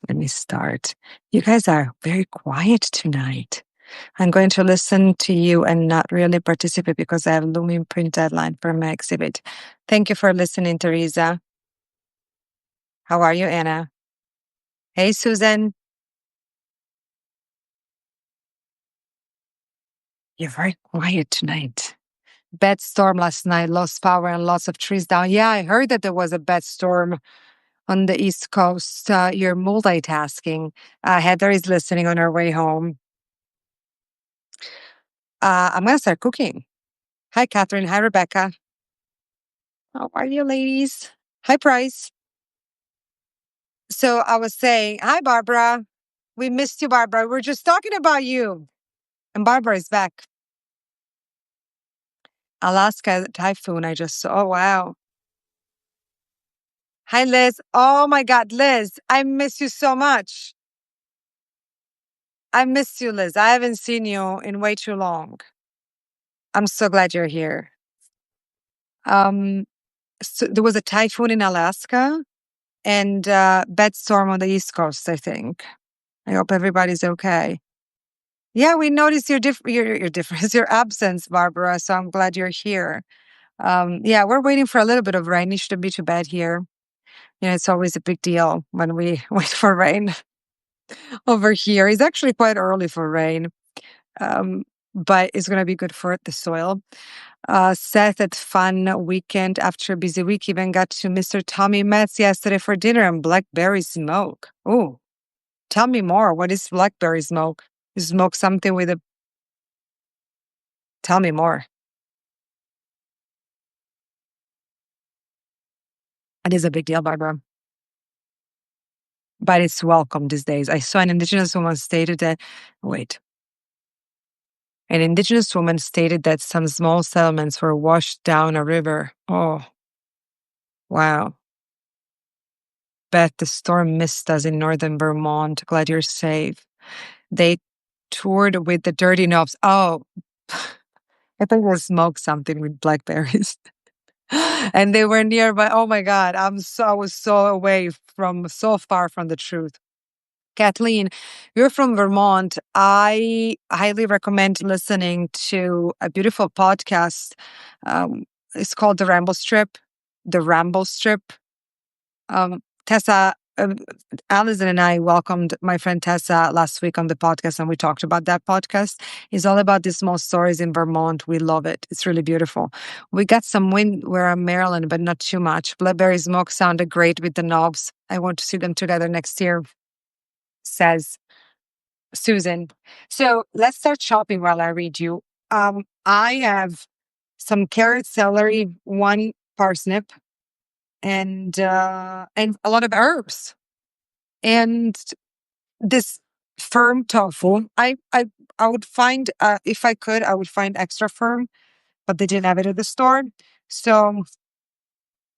Let me start. You guys are very quiet tonight. I'm going to listen to you and not really participate because I have looming print deadline for my exhibit. Thank you for listening, Teresa. How are you, Anna? Hey, Susan. You're very quiet tonight. Bad storm last night, lost power and lots of trees down. Yeah, I heard that there was a bad storm on the East Coast. You're multitasking. Heather is listening on her way home. I'm going to start cooking. Hi, Catherine. Hi, Rebecca. How are you, ladies? Hi, Price. So I was saying, hi, Barbara. We missed you, Barbara. We're just talking about you. And Barbara is back. Alaska typhoon. I just saw. Oh, wow. Hi, Liz. Oh, my God, Liz. I miss you so much. I miss you, Liz. I haven't seen you in way too long. I'm so glad you're here. So there was a typhoon in Alaska and bad storm on the East Coast, I think. I hope everybody's okay. Yeah, we noticed your difference, your absence, Barbara. So I'm glad you're here. Yeah, we're waiting for a little bit of rain. It shouldn't be too bad here. You know, it's always a big deal when we wait for rain over here. It's actually quite early for rain, but it's going to be good for the soil. Seth had fun weekend after a busy week. Even got to Mr. Tommy Metz yesterday for dinner and blackberry smoke. Oh, tell me more. What is blackberry smoke? You smoke something with a. Tell me more. It is a big deal, Barbara. But it's welcome these days. I saw an indigenous woman stated that. Wait. An indigenous woman stated that some small settlements were washed down a river. Oh, wow. Bet the storm missed us in northern Vermont. Glad you're safe. They toured with the dirty knobs. Oh, I think we'll smoke something with blackberries. And they were nearby. Oh my God. I was so far from the truth. Kathleen, you're from Vermont. I highly recommend listening to a beautiful podcast. It's called The Ramble Strip. The Ramble Strip. Tessa, Alison and I welcomed my friend Tessa last week on the podcast, and we talked about that podcast. It's all about these small stories in Vermont. We love it. It's really beautiful. We got some wind where I'm Maryland, but not too much. Blackberry smoke sounded great with the knobs. I want to see them together next year, says Susan. So let's start shopping while I read you. I have some carrot, celery, one parsnip, and a lot of herbs. And this firm tofu, I would find if I could, I would find extra firm, but they didn't have it at the store. So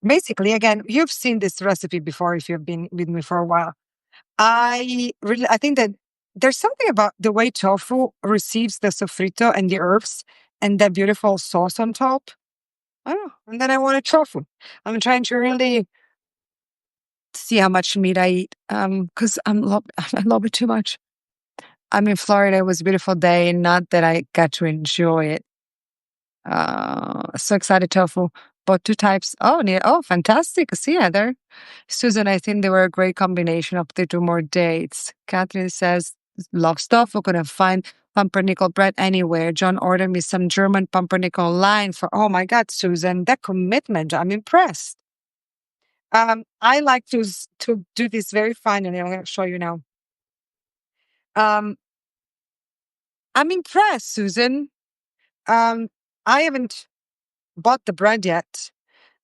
basically, again, you've seen this recipe before if you've been with me for a while. I think that there's something about the way tofu receives the sofrito and the herbs and that beautiful sauce on top. I don't know. And then I want a tofu. I'm trying to really see how much meat I eat. Because I love it too much. I'm in Florida. It was a beautiful day. Not that I got to enjoy it. So excited tofu. Bought two types. Oh, fantastic. See, Heather. Susan, I think they were a great combination of the two more dates. Catherine says, love stuff. We're going to find pumpernickel bread anywhere. John ordered me some German pumpernickel line for, oh my God, Susan, that commitment. I'm impressed. I like to do this very finally. I'm going to show you now. I'm impressed, Susan. I haven't bought the bread yet.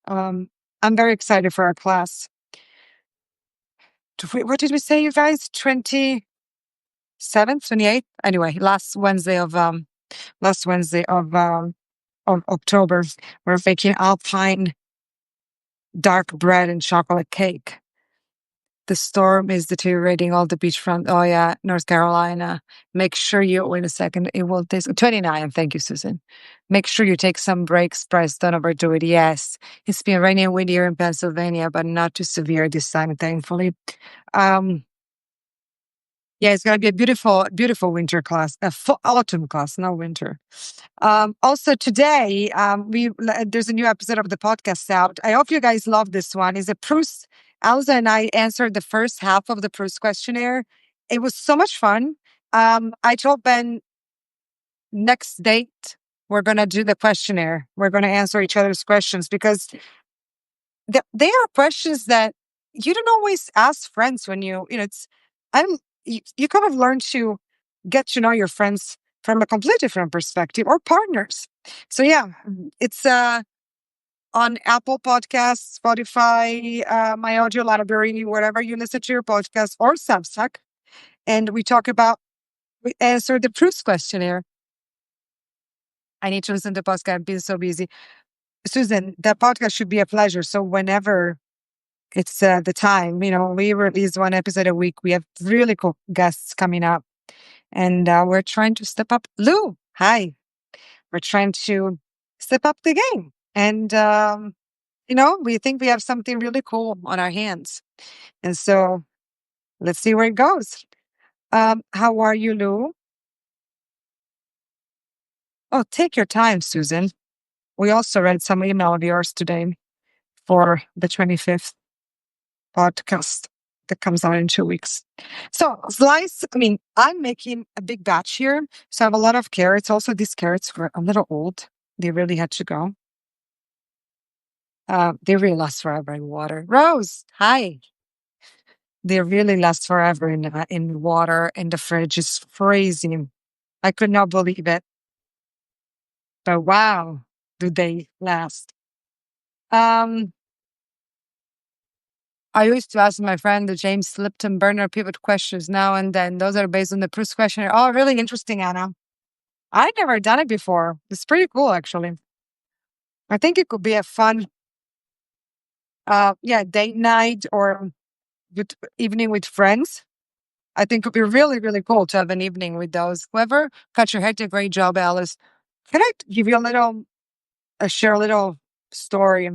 I'm very excited for our class. What did we say, you guys? 27th, 28th? Anyway, last Wednesday of October, we're making alpine dark bread and chocolate cake. The storm is deteriorating all the beachfront. Oh yeah, North Carolina. Make sure you wait a second. It will take 29. Thank you, Susan. Make sure you take some breaks, Price. Don't overdo it. Yes, it's been raining and windy here in Pennsylvania, but not too severe this time, thankfully. Yeah, it's gonna be a beautiful, beautiful winter class, a autumn class, not winter. Also today, there's a new episode of the podcast out. I hope you guys love this one. Is a Proust. Elsa and I answered the first half of the Proust questionnaire. It was so much fun. I told Ben next date we're gonna do the questionnaire. We're gonna answer each other's questions because they are questions that you don't always ask friends when it's I'm you kind of learn to get to know your friends from a completely different perspective or partners. So yeah, it's on Apple Podcasts, Spotify, my audio library, wherever you listen to your podcast or Substack. And we answer the Proust questionnaire. I need to listen to the podcast. I've been so busy. Susan, that podcast should be a pleasure. So whenever it's the time, we release one episode a week. We have really cool guests coming up, and we're trying to step up. Lou, hi. We're trying to step up the game. And, we think we have something really cool on our hands. And so let's see where it goes. How are you, Lou? Oh, take your time, Susan. We also read some email of yours today for the 25th podcast that comes out in 2 weeks. So slice, I'm making a big batch here. So I have a lot of carrots. Also, these carrots were a little old. They really had to go. They really last forever in water. Rose, hi. They really last forever in water, and the fridge is freezing. I could not believe it. But wow, do they last? Um, I used to ask my friend, the James Lipton burner pivot questions now and then. Those are based on the Proust questionnaire. Oh, really interesting, Anna. I've never done it before. It's pretty cool, actually. I think it could be a fun, date night or evening with friends. I think it would be really, really cool to have an evening with those. Whoever cut your head, did a great job, Alice. Can I give you share a little story?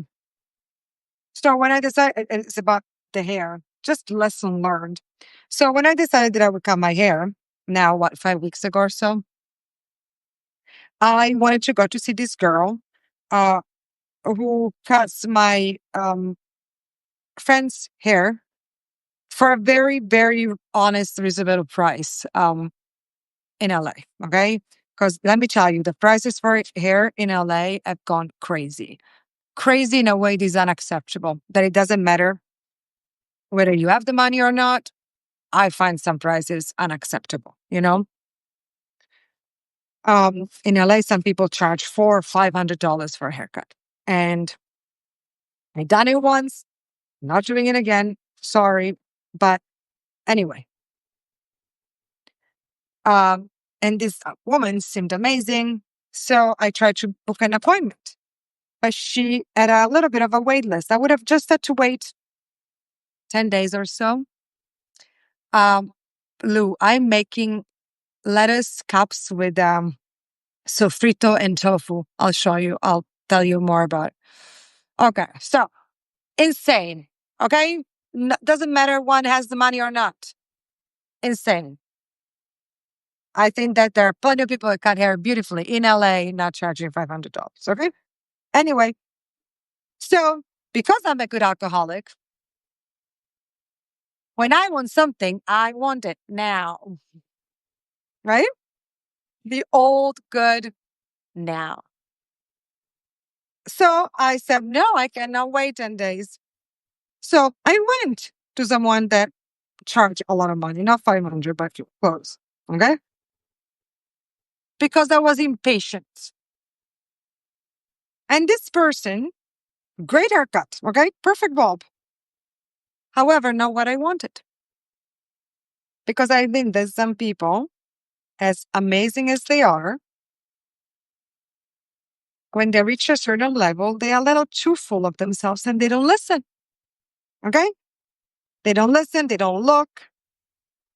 So when I decided, it's about the hair, just lesson learned. So when I decided that I would cut my hair, now 5 weeks ago or so, I wanted to go to see this girl, uh, who cuts my friend's hair for a very, very honest, reasonable price in LA. Okay. Because let me tell you, the prices for hair in LA have gone crazy. Crazy in a way that is unacceptable, that it doesn't matter whether you have the money or not. I find some prices unacceptable. In LA, some people charge $400-$500 for a haircut. And I done it once, not doing it again. Sorry. But anyway, and this woman seemed amazing. So I tried to book an appointment, but she had a little bit of a wait list. I would have just had to wait 10 days or so. Lou, I'm making lettuce cups with sofrito and tofu. I'll show you. I'll tell you more about it. Okay, so insane. Okay, doesn't matter one has the money or not. Insane. I think that there are plenty of people that cut hair beautifully in LA, not charging $500. Okay. Anyway, so because I'm a good alcoholic, when I want something, I want it now. Right? The old good now. So I said, no, I cannot wait 10 days. So I went to someone that charged a lot of money, not 500, but close. Okay. Because I was impatient. And this person, great haircut. Okay. Perfect bob. However, not what I wanted. Because I think that some people, as amazing as they are, when they reach a certain level, they are a little too full of themselves and they don't listen. Okay? They don't listen. They don't look.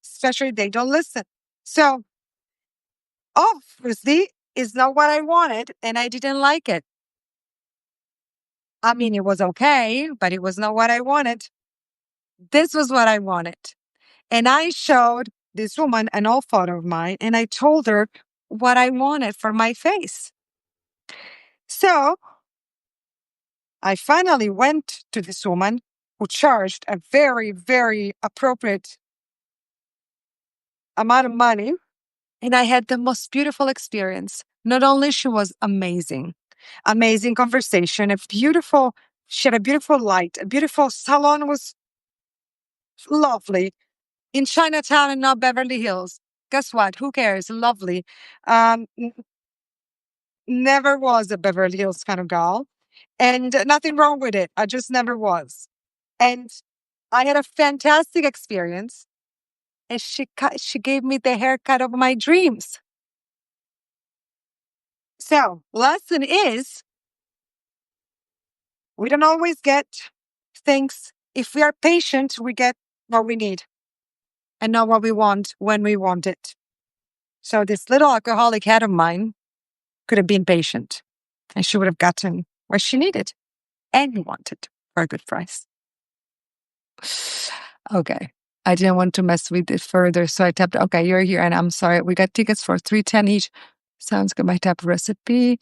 Especially they don't listen. So, obviously, it's not what I wanted and I didn't like it. I mean, it was okay, but it was not what I wanted. This was what I wanted. And I showed this woman an old photo of mine and I told her what I wanted for my face. So I finally went to this woman who charged a very, very appropriate amount of money. And I had the most beautiful experience. Not only she was amazing, amazing conversation, she had a beautiful light, a beautiful salon was lovely in Chinatown and not Beverly Hills. Guess what? Who cares? Lovely. N- Never was a Beverly Hills kind of girl, and nothing wrong with it. I just never was. And I had a fantastic experience. And she gave me the haircut of my dreams. So, lesson is we don't always get things. If we are patient, we get what we need and not what we want when we want it. So, this little alcoholic head of mine could have been patient and she would have gotten what she needed and wanted for a good price. Okay. I didn't want to mess with it further. So I tapped, okay, you're here. And I'm sorry, we got tickets for 310 each. Sounds good. I tap recipe.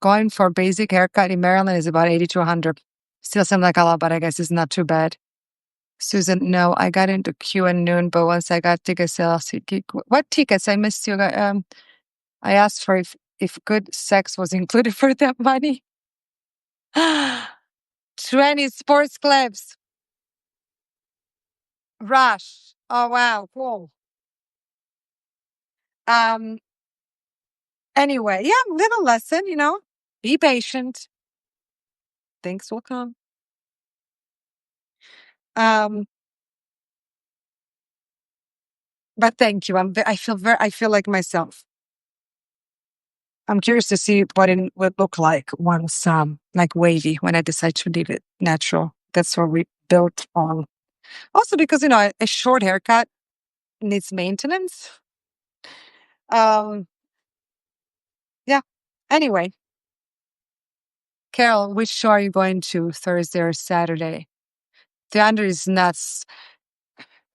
Going for basic haircut in Maryland is about 80 to 100. Still sounds like a lot, but I guess it's not too bad. Susan, no, I got into queue at noon, but once I got tickets, I'll see. What tickets? I missed you. I asked for if good sex was included for that money. 20 sports clubs. Rush. Oh, wow. Cool. Um, anyway, yeah, little lesson, be patient. Things will come. Um, but thank you. I feel like myself. I'm curious to see what it would look like once, like wavy, when I decide to leave it natural. That's what we built on. Also, because, a short haircut needs maintenance. Um, yeah. Anyway, Carol, which show are you going to Thursday or Saturday? The under is nuts.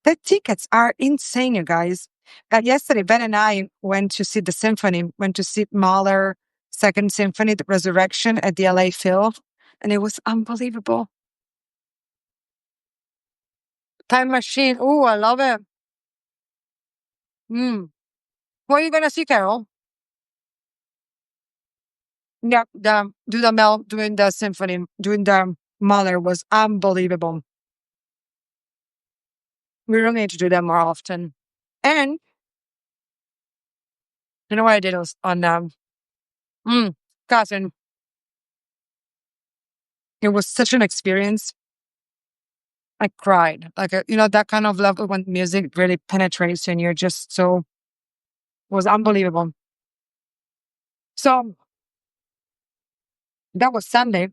The tickets are insane, you guys. Yesterday, Ben and I went to see the symphony, went to see Mahler Second Symphony, The Resurrection at the LA Phil, and it was unbelievable. Time Machine. Oh, I love it. What are you gonna see, Carol? Yeah, doing the symphony, doing the Mahler was unbelievable. We really need to do that more often. And you know what I did was on cousin. It was such an experience. I cried. Like that kind of level when music really penetrates and you're just so was unbelievable. So that was Sunday.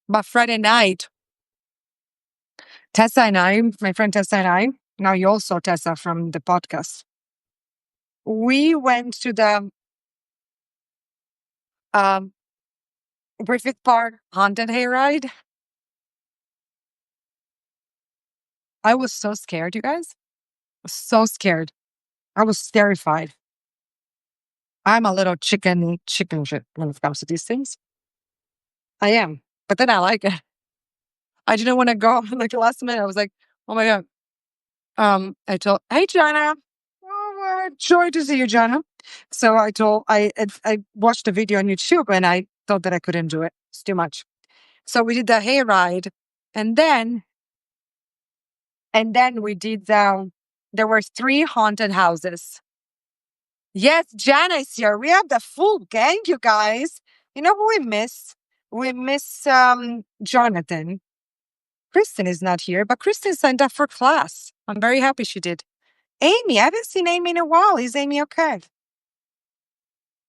But Friday night, Tessa and I, my friend Tessa and I, now you also Tessa from the podcast. We went to the um Griffith Park haunted hayride. I was so scared, you guys. So scared. I was terrified. I'm a little chicken shit when it comes to these things. I am. But then I like it. I didn't want to go like last minute. I was like, oh my God. I told, hey, Jana. Oh, joy to see you, Jana. So I watched the video on YouTube and I thought that I couldn't do it. It's too much. So we did the hayride and then we did there were 3 haunted houses. Yes, Jana is here. We have the full gang, you guys. You know who we miss? We miss Jonathan. Kristen is not here, but Kristen signed up for class. I'm very happy she did. Amy, I haven't seen Amy in a while. Is Amy okay?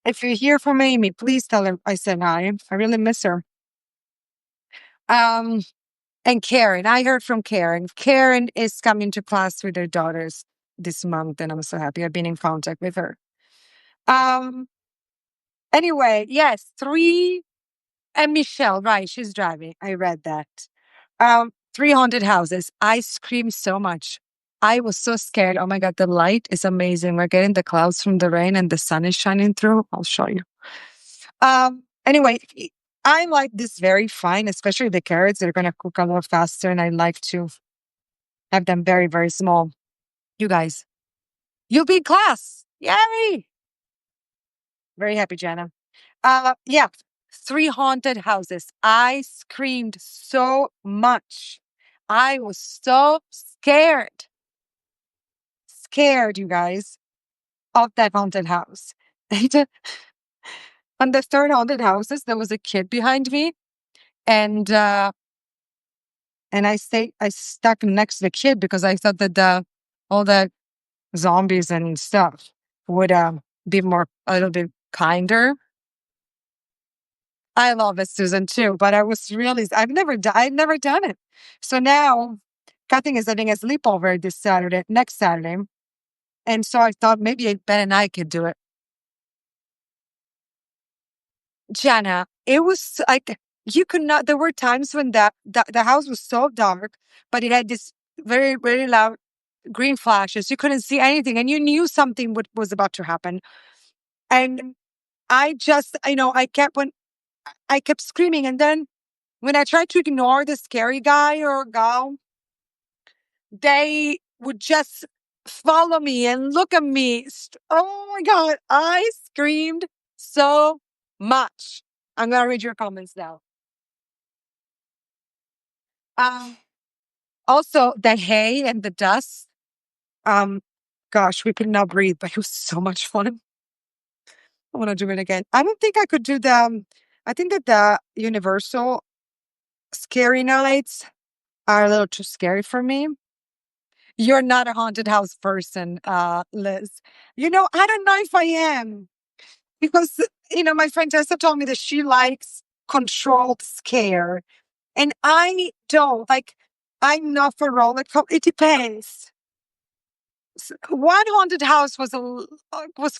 If you hear from Amy, please tell her I said hi. I really miss her. And Karen, I heard from Karen. Karen is coming to class with her daughters this month, and I'm so happy. I've been in contact with her. Anyway, yes, 3 and Michelle, right? She's driving. I read that. 3 haunted houses. I screamed so much. I was so scared. Oh my God, the light is amazing. We're getting the clouds from the rain and the sun is shining through. I'll show you. Anyway, I like this very fine, especially the carrots. They're going to cook a lot faster. And I like to have them very, very small. You guys, you'll be in class. Yay! Very happy, Jana. Yeah, three haunted houses. I screamed so much. I was so scared, you guys, of that haunted house. On the third haunted houses, there was a kid behind me, and I stuck next to the kid because I thought that all the zombies and stuff would be a little bit kinder. I love it, Susan, too, but I've never done it. So now, Kathleen is having a sleepover next Saturday. And so I thought maybe Ben and I could do it. Jana, it was like, you could not, there were times when the house was so dark, but it had this very, very loud green flashes. You couldn't see anything and you knew something was about to happen. And I kept screaming. And then when I tried to ignore the scary guy or gal, they would just follow me and look at me. Oh my God, I screamed so much. I'm going to read your comments now. Um, Also, the hay and the dust. Gosh, we could not breathe, but it was so much fun. I want to do it again. I don't think I could do I think that the Universal scary nights are a little too scary for me. You're not a haunted house person, Liz. I don't know if I am because, my friend Tessa told me that she likes controlled scare. And I don't like, I'm not for roller coaster. It depends. One haunted house was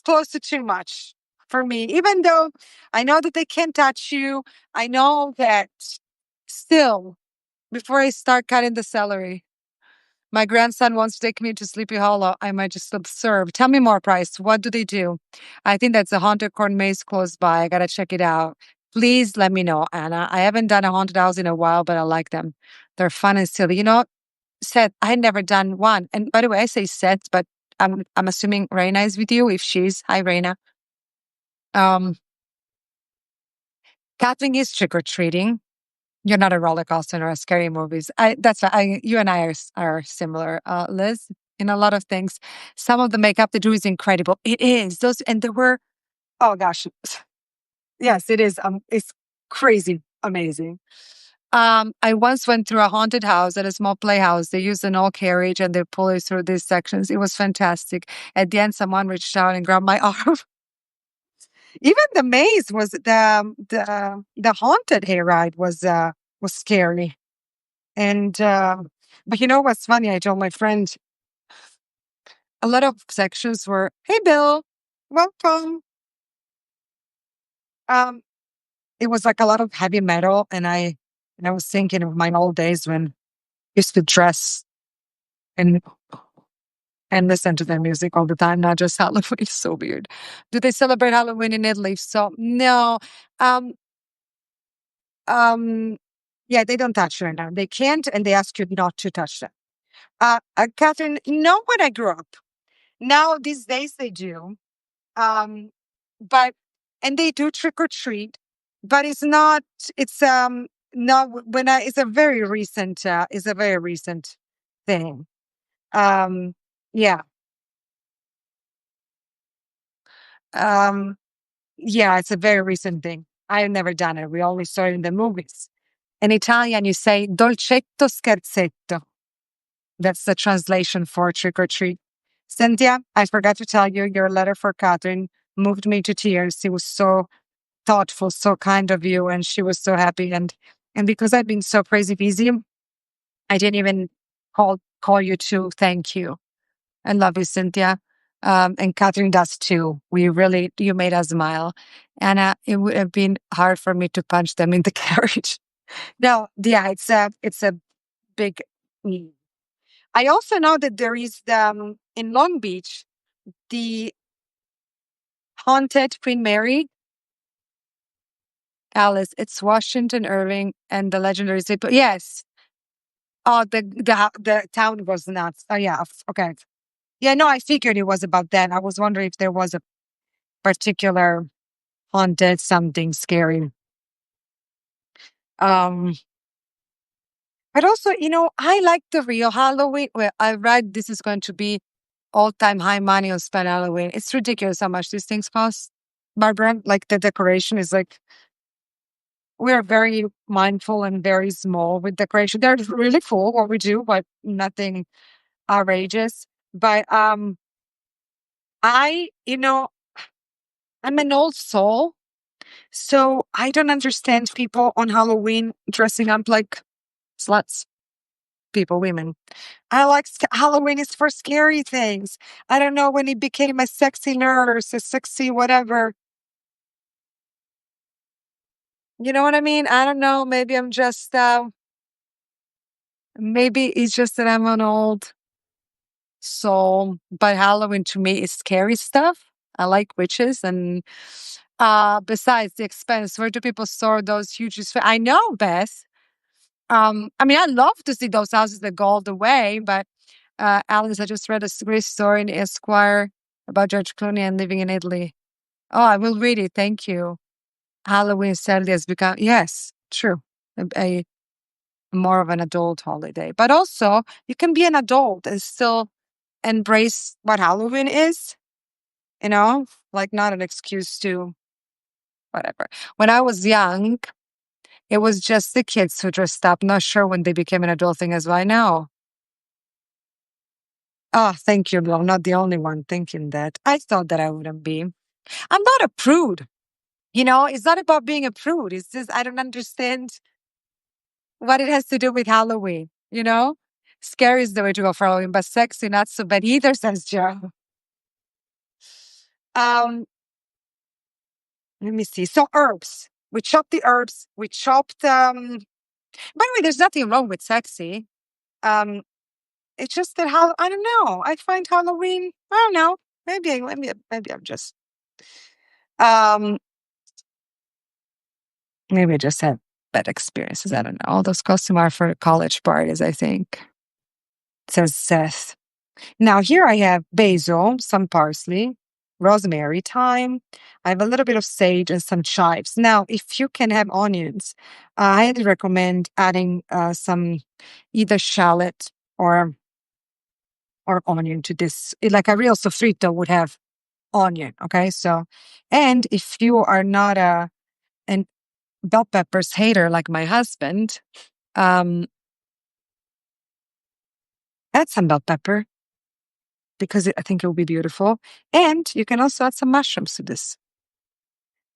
close to too much for me, even though I know that they can't touch you. I know that still, before I start cutting the celery, my grandson wants to take me to Sleepy Hollow. I might just observe. Tell me more, Price. What do they do? I think that's a haunted corn maze close by. I gotta check it out. Please let me know, Anna. I haven't done a haunted house in a while, but I like them. They're fun and silly. Seth, I never done one. And by the way, I say Seth, but I'm assuming Raina is with you. If she's, hi Raina. Kathleen is trick or treating. You're not a roller coaster or a scary movies. You and I are similar, Liz, in a lot of things. Some of the makeup they do is incredible. It is those, and there were, oh gosh, yes, it is. It's crazy, amazing. I once went through a haunted house at a small playhouse. They used an old carriage and they pulled us through these sections. It was fantastic. At the end, someone reached out and grabbed my arm. Even the maze was the haunted hayride was scary. And but you know what's funny? I told my friend a lot of sections were, "Hey, Bill, welcome." Um, it was like a lot of heavy metal, and I was thinking of my old days when I used to dress and listen to their music all the time, not just Halloween. It's so weird. Do they celebrate Halloween in Italy? So no. Um, um, yeah, they don't touch right now. They can't, and they ask you not to touch them. Catherine, not when I grew up. Now these days they do. Um, but and they do trick or treat, but it's not when I it's a very recent thing. Um, yeah. Um, yeah, it's a very recent thing. I've never done it. We only saw it in the movies. In Italian, you say dolcetto scherzetto. That's the translation for trick or treat. Cynthia, I forgot to tell you, your letter for Catherine moved me to tears. It was so thoughtful, so kind of you, and she was so happy. And because I've been so crazy busy, I didn't even call you to thank you. I love you, Cynthia. And Catherine does too. You made us smile. Anna, it would have been hard for me to punch them in the carriage. No, yeah, it's a big. I also know that there is in Long Beach, the haunted Queen Mary. Alice, it's Washington Irving and the legendary zip. Yes. Oh, the town was nuts. Oh yeah. Okay. Yeah. No, I figured it was about that. I was wondering if there was a particular haunted something scary. Um, but also, I like the real Halloween. Well, I read this is going to be all-time high money on spent Halloween. It's ridiculous how much these things cost, Barbara. Like the decoration is like we're very mindful and very small with decoration. They're really cool what we do, but nothing outrageous. But I, I'm an old soul, so I don't understand people on Halloween dressing up like sluts. People, women. I like Halloween is for scary things. I don't know when it became a sexy nurse, a sexy whatever. You know what I mean? I don't know. Maybe I'm just, maybe it's just that I'm an old soul. But Halloween to me is scary stuff. I like witches and besides the expense, where do people store those huge? I know, Beth. I mean, I love to see those houses that go all the way, but Alice, I just read a great story in Esquire about George Clooney and living in Italy. Oh, I will read it. Thank you. Halloween Saturday has become, yes, true, a more of an adult holiday. But also, you can be an adult and still embrace what Halloween is, you know, like not an excuse to whatever. When I was young, it was just the kids who dressed up. Not sure when they became an adult thing as well. I know. Oh, thank you, Bill. I'm not the only one thinking that. I thought that I wouldn't be. I'm not a prude. It's not about being a prude. It's just I don't understand what it has to do with Halloween. Scary is the way to go for Halloween, but sexy not so bad either, says Joe. Um, Let me see. So herbs. We chopped the herbs. We chopped by the way, there's nothing wrong with sexy. Um, it's just that how I don't know. I find Halloween, I don't know. Maybe I'm just um maybe I just had bad experiences. I don't know. All those costumes are for college parties, I think. Says Seth. Now here I have basil, some parsley, rosemary, thyme. I have a little bit of sage and some chives. Now, if you can have onions, I highly recommend adding some either shallot or onion to this. Like a real sofrito would have onion. Okay, so and if you are not an bell peppers hater like my husband, um, add some bell pepper because I think it will be beautiful. And you can also add some mushrooms to this.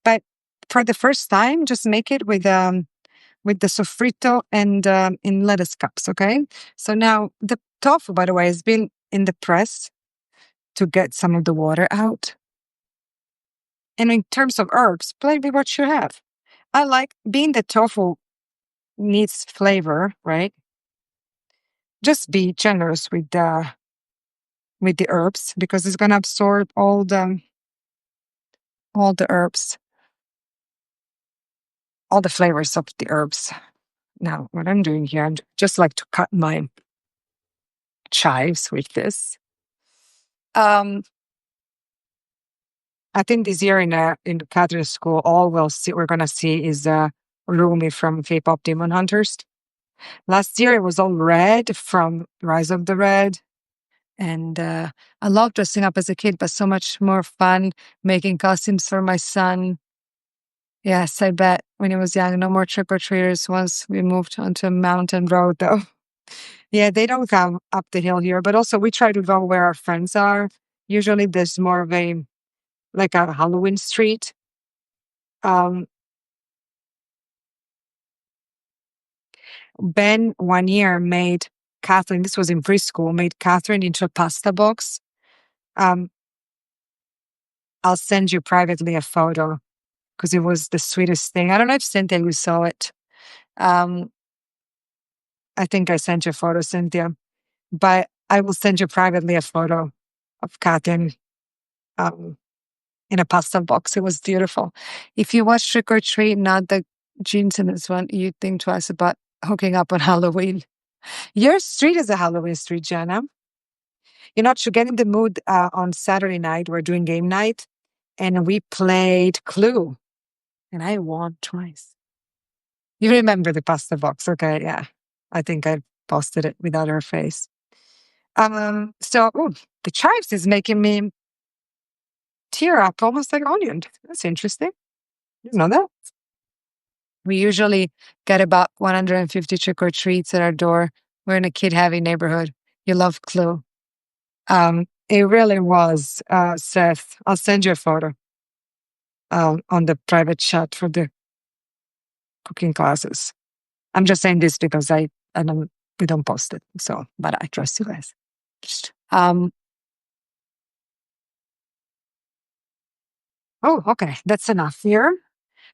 But for the first time, just make it with the sofrito and in lettuce cups. Okay. So now the tofu, by the way, has been in the press to get some of the water out. And in terms of herbs, play with what you have. I like being the tofu needs flavor, right? Just be generous with the herbs because it's gonna absorb all the herbs, all the flavors of the herbs. Now, what I'm doing here, I'm just like to cut my chives with this. Um, I think this year in the Catherine School, all we're gonna see is Rumi from K-pop Demon Hunters. Last year it was all red from Rise of the Red. And I loved dressing up as a kid, but so much more fun making costumes for my son. Yes, I bet when he was young, no more trick or treaters once we moved onto a mountain road, though. Yeah, they don't come up the hill here, but also we try to go where our friends are. Usually there's more of like a Halloween street. Um, Ben one year made Catherine, this was in preschool, made Catherine into a pasta box. Um, I'll send you privately a photo because it was the sweetest thing. I don't know if Cynthia, you saw it. Um, I think I sent you a photo, Cynthia. But I will send you privately a photo of Catherine um, in a pasta box. It was beautiful. If you watch Trick or Treat, not the Gene Simmons one, you think twice about hooking up on Halloween. Your street is a Halloween street, Jenna. You know, to get in the mood on Saturday night, we're doing game night, and we played Clue, and I won twice. You remember the pasta box, okay? Yeah, I think I posted it without her face. So ooh, the chives is making me tear up almost like onion. That's interesting. You know that? We usually get about 150 trick or treats at our door. We're in a kid heavy neighborhood. You love Clue. It really was, Seth. I'll send you a photo on the private chat for the cooking classes. I'm just saying this because I don't, we don't post it. So, but I trust you guys. Um, oh, okay. That's enough here.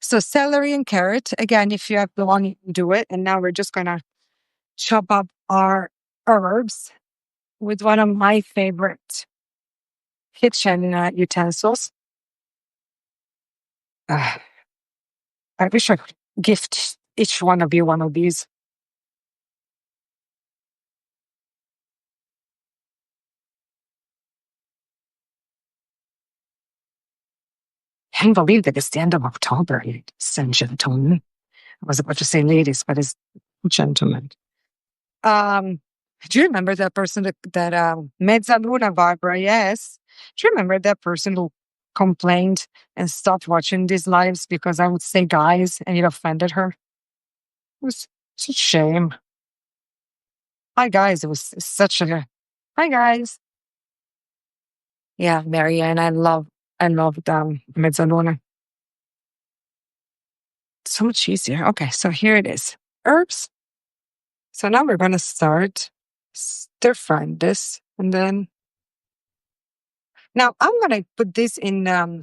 So celery and carrot. Again, if you have the one, you can do it. And now we're just going to chop up our herbs with one of my favorite kitchen utensils. Uh, I wish I could gift each one of you one of these. I can't believe that it's the end of October, ladies and gentlemen. I was about to say ladies, but it's gentlemen. Um, do you remember that person that Mezzaluna Barbara? Yes. Do you remember that person who complained and stopped watching these lives because I would say guys and it offended her? It was such a shame. Hi guys, it was such a hi guys. Yeah, Marianne, I love Mezzaluna. So much easier. Okay, so here it is. Herbs. So now we're gonna start stir frying this, and then now I'm gonna put this in a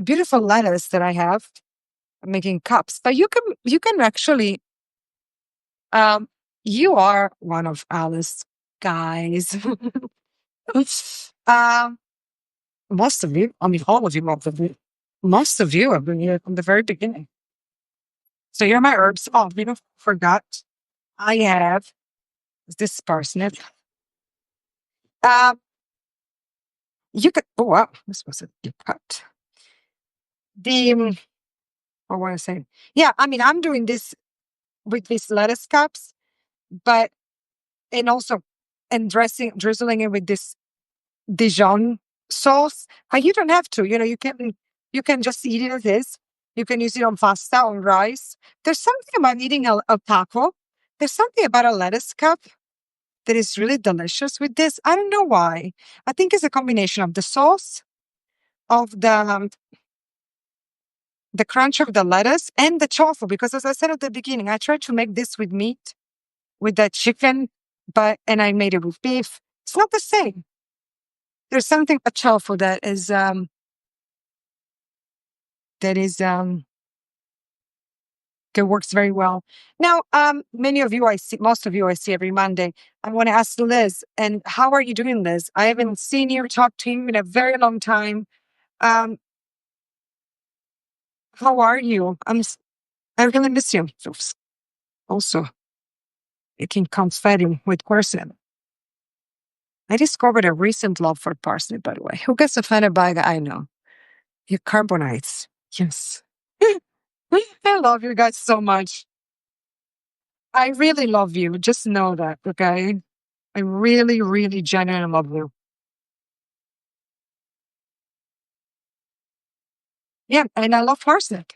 beautiful lettuce that I have. I'm making cups, but you can actually um you are one of Alice guys. um most of you, I mean all of you, most of you have been here from the very beginning. So here are my herbs. Oh, you know, forgot. I have this parsnip. Um, you could. Oh wow, this was a deep cut. The what want to say? Yeah, I mean, I'm doing this with these lettuce cups, but and also and drizzling it with this Dijon sauce. But you don't have to. You know, you can just eat it as is. You can use it on pasta, on rice. There's something about eating a taco. There's something about a lettuce cup that is really delicious with this. I don't know why. I think it's a combination of the sauce, of the crunch of the lettuce, and the tofu. Because as I said at the beginning, I tried to make this with meat, with the chicken, and I made it with beef. It's not the same. There's something about tofu that is that works very well. Now, many of you I see, most of you I see every Monday. I want to ask Liz, and how are you doing, Liz? I haven't seen you or talked to you in a very long time. Um, how are you? I really miss you. Also, making confetti with parsnip. I discovered a recent love for parsnip, by the way. Who gets offended by that? I know. You carbonites. Yes. I love you guys so much. I really love you. Just know that, okay? I really, really genuinely love you. Yeah, and I love parsnip.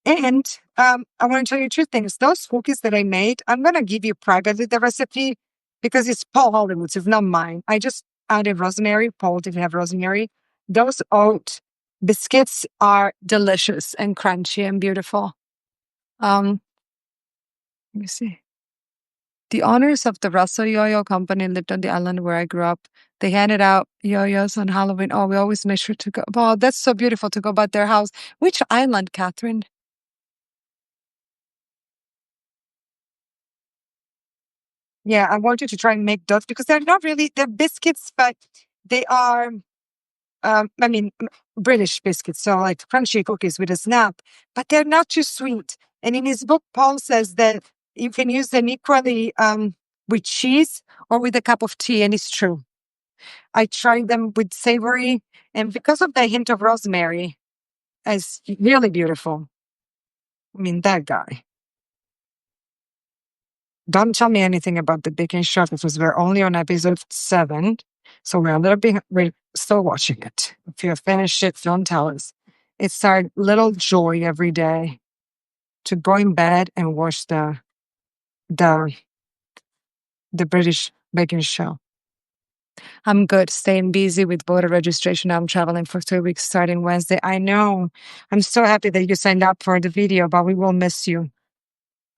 And I want to tell you two things. Those cookies that I made, I'm going to give you privately the recipe because it's Paul Hollywood's, it's not mine. I just added rosemary. Paul didn't have rosemary. Those oat biscuits are delicious and crunchy and beautiful. Let me see. The owners of the Russell Yo-Yo Company lived on the island where I grew up. They handed out yo-yos on Halloween. Oh, we always make sure to go. Wow, that's so beautiful to go by their house. Which island, Catherine? Yeah, I want you to try and make those because they're not really, they're biscuits, but they are, I mean, British biscuits. So like crunchy cookies with a snap, but they're not too sweet. And in his book, Paul says that you can use them equally with cheese or with a cup of tea. And it's true. I tried them with savory, and because of the hint of rosemary, it's really beautiful. I mean, that guy. Don't tell me anything about the baking show because we're only on episode 7. So we're a little bit, we're still watching it. If you have finished it, don't tell us. It's our little joy every day to go in bed and watch the the British baking show. I'm good, staying busy with voter registration. I'm traveling for 2 weeks starting Wednesday. I know. I'm so happy that you signed up for the video, but we will miss you.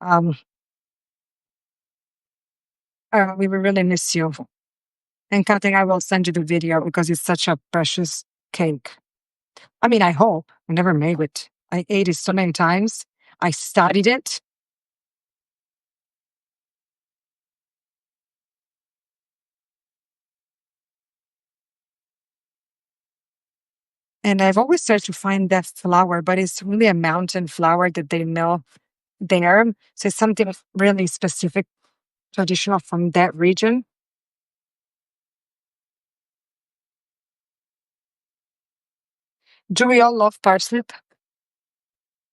Um, we will really miss you. And Kathy, I will send you the video because it's such a precious cake. I mean, I hope. I never made it. I ate it so many times. I studied it. And I've always tried to find that flour, but it's really a mountain flour that they mill there. So it's something really specific, traditional from that region. Do we all love parsnip?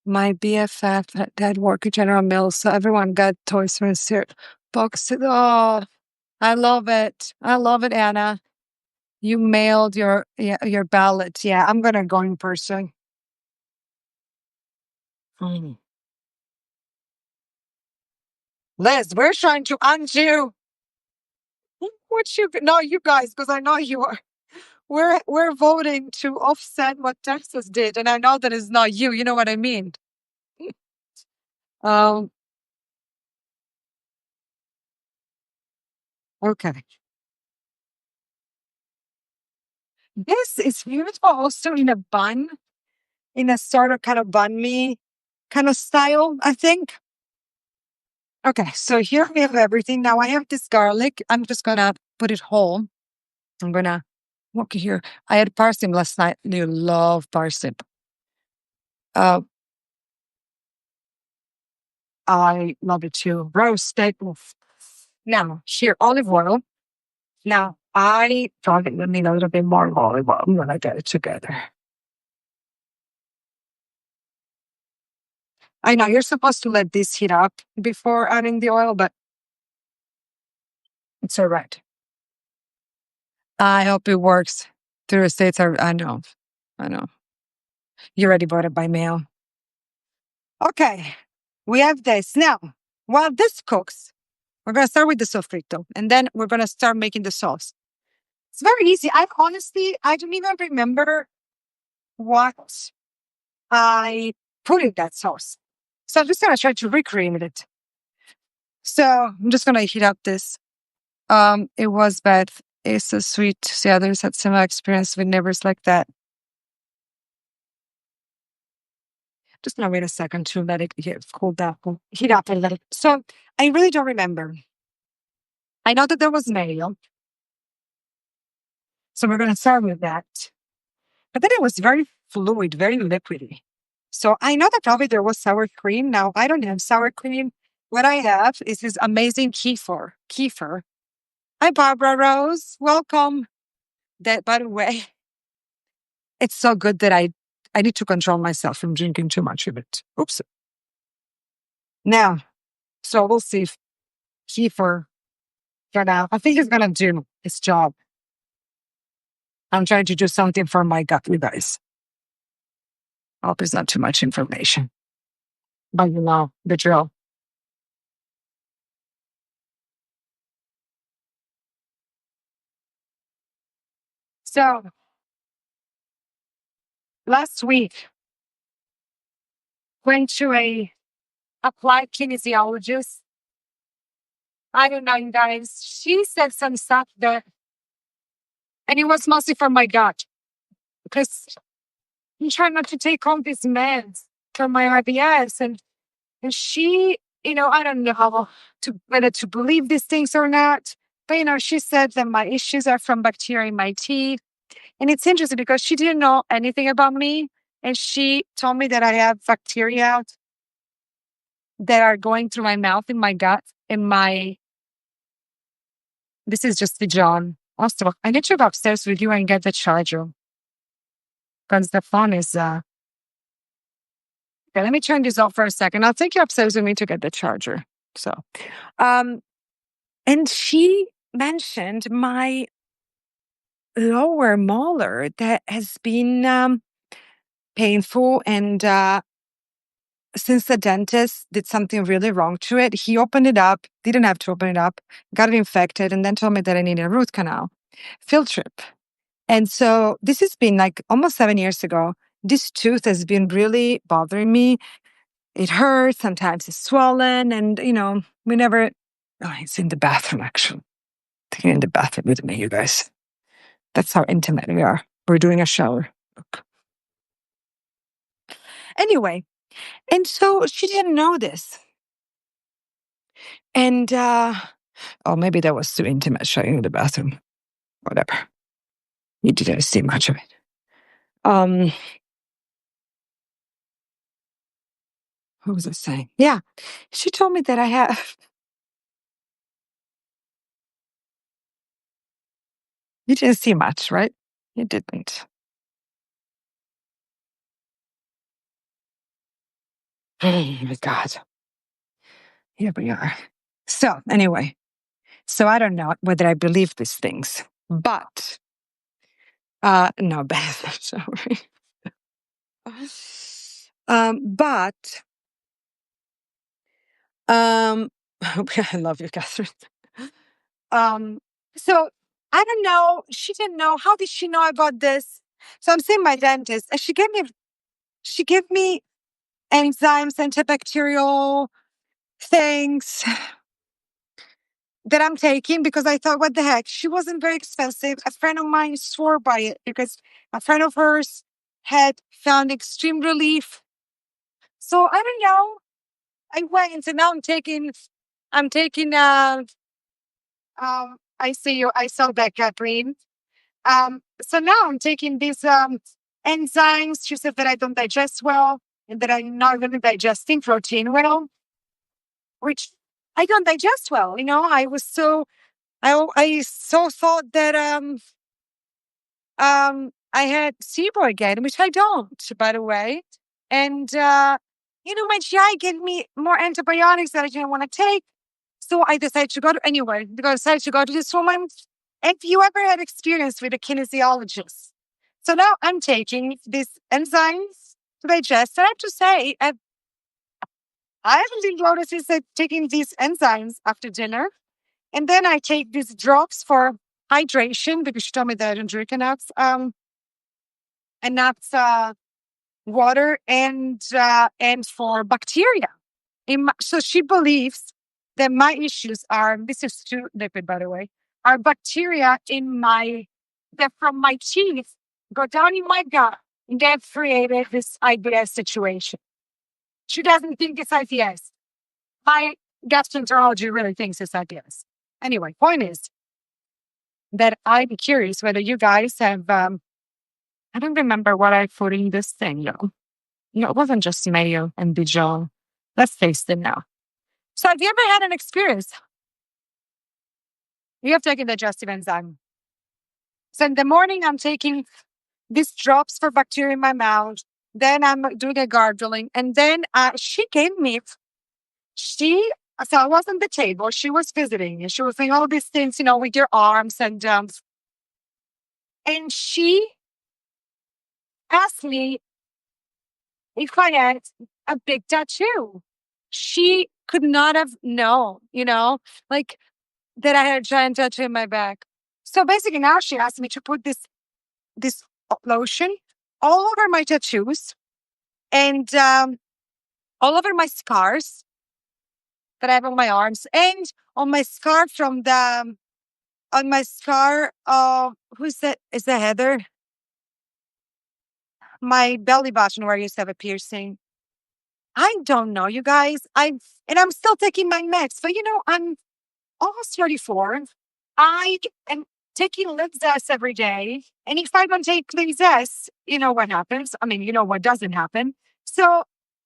My BFF had worked at General Mills, so everyone got toys for his box. Oh, I love it. I love it, Anna. You mailed your ballot. Yeah, I'm gonna go in person. Mm. Liz, we're trying to undo what you no, you guys, because I know you are. We're voting to offset what Texas did, and I know that is not you. You know what I mean? Um. Okay. This is beautiful. Also in a bun, in a sort of kind of bun me kind of style, I think. Okay, so here we have everything. Now I have this garlic. I'm just gonna put it whole. I'm gonna look here. I had parsnip last night. You love parsnip. Uh, I love it too. Roasted. Oof. Now here, olive oil. Now I thought it would need a little bit more olive oil when I get it together. I know you're supposed to let this heat up before adding the oil, but it's all right. I hope it works. Through the States, I know. I know. You already bought it by mail. Okay, we have this. Now, while this cooks, we're going to start with the sofrito, and then we're going to start making the sauce. It's very easy. I don't even remember what I put in that sauce. So I'm just going to try to recreate it. So I'm just going to heat up this. It was bad. It's so sweet. See, others had similar experience with neighbors like that. Just gonna wait a second to let it get cool down, heat up a little. So I really don't remember. I know that there was mayo, so we're gonna start with that. But then it was very fluid, very liquidy. So I know that probably there was sour cream. Now I don't have sour cream. What I have is this amazing kefir. Kefir. Hi, Barbara Rose. Welcome. That, by the way, it's so good that I need to control myself from drinking too much of it. Oops. Now, so we'll see if kefir for now. I think it's gonna do its job. I'm trying to do something for my gut, you guys. Hope it's not too much information. But you know the drill. So last week went to a applied kinesiologist. I don't know, you guys. She said some stuff that, and it was mostly for my gut because I'm trying not to take all these meds for my IBS, and she I don't know how whether to believe these things or not. But she said that my issues are from bacteria in my teeth. And it's interesting because she didn't know anything about me. And she told me that I have bacteria that are going through my mouth, in my gut, this is just the John. Also, I need to go upstairs with you and get the charger because the phone is, okay, let me turn this off for a second. I'll take you upstairs with me to get the charger. So, um, and she mentioned my lower molar that has been painful. And since the dentist did something really wrong to it, he opened it up, didn't have to open it up, got it infected, and then told me that I needed a root canal. Field trip. And so this has been like almost 7 years ago. This tooth has been really bothering me. It hurts. Sometimes it's swollen. And, we never, oh, it's in the bathroom, actually. Taking in the bathroom with me, you guys. That's how intimate we are. We're doing a shower. Look. Anyway, and so she didn't know this. And, maybe that was too intimate showing you the bathroom. Whatever. You didn't see much of it. What was I saying? Yeah. She told me that I have. You didn't see much, right? You didn't. Oh my God. Here we are. So, anyway, I don't know whether I believe these things, but, no, Beth, sorry. But, I love you, Catherine. Um, so I don't know. She didn't know. How did she know about this? So I'm seeing my dentist, and she gave me enzymes, antibacterial things that I'm taking because I thought, what the heck? She wasn't very expensive. A friend of mine swore by it because a friend of hers had found extreme relief. So I don't know. I went and now I'm taking, I see you, I saw that, Catherine. So now I'm taking these, enzymes. She said that I don't digest well and that I'm not really digesting protein well, which I don't digest well. I so thought that I had SIBO again, which I don't, by the way. And my GI gave me more antibiotics that I didn't want to take. So I decided to go to this woman. If you ever had experience with a kinesiologist. So now I'm taking these enzymes to digest. And I have to say, I haven't been bloated since taking these enzymes after dinner. And then I take these drops for hydration because she told me that I don't drink enough water and for bacteria. So she believes that my issues are, this is too liquid, by the way, are bacteria that from my teeth go down in my gut and that created this IBS situation. She doesn't think it's IBS. My gastroenterology really thinks it's IBS. Anyway, point is that I'm curious whether you guys have, I don't remember what I put in this thing, though. It wasn't just mayo and Dijon. Let's taste it now. So have you ever had an experience? You have taken digestive enzyme. So in the morning, I'm taking these drops for bacteria in my mouth. Then I'm doing a gargling. And then she gave me, so I was on the table. She was visiting and she was saying all these things, with your arms. And she asked me if I had a big tattoo. She could not have known, like that I had a giant tattoo in my back. So basically now she asked me to put this lotion all over my tattoos and all over my scars that I have on my arms and on my scar on my scar who's that? Is that Heather? My belly button where I used to have a piercing. I don't know, you guys. I'm still taking my meds, but I'm almost 34. I am taking Livzess every day. And if I don't take Livzess, you know what happens? I mean, you know what doesn't happen. So